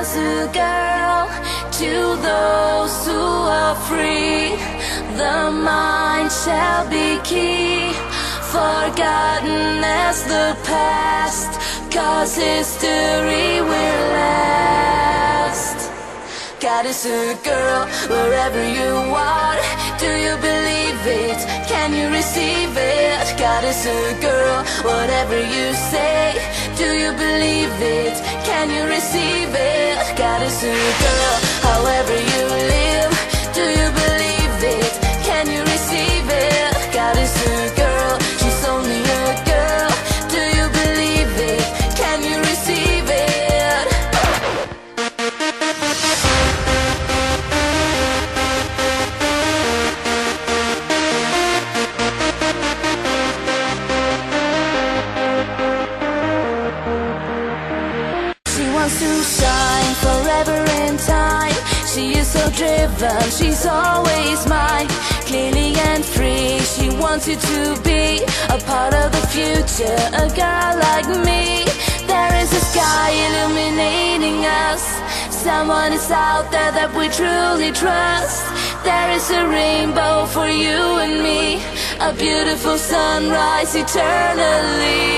is a girl to those who are free. The mind shall be key, forgotten as the past, 'cause history will last. God is a girl wherever you are. Do you believe it? Can you receive it? God is a girl, whatever you say. Do you believe it? Can you receive it? God is a girl, however you live. Do you believe it? Can you receive it? God is a girl, she's only a girl. Do you believe it? Can you receive it? She wants to shine forever in time. She is so driven, she's always mine. Clearly and free, she wants you to be a part of the future, a girl like me. There is a sky illuminating us. Someone is out there that we truly trust. There is a rainbow for you and me, a beautiful sunrise eternally.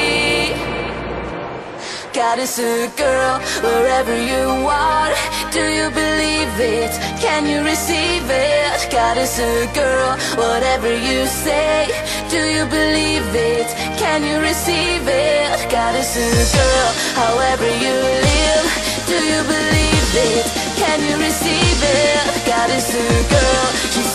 God is a girl, wherever you are. Do you believe it? Can you receive it? God is a girl, whatever you say. Do you believe it? Can you receive it? God is a girl, however you live. Do you believe it? Can you receive it? God is a girl, she's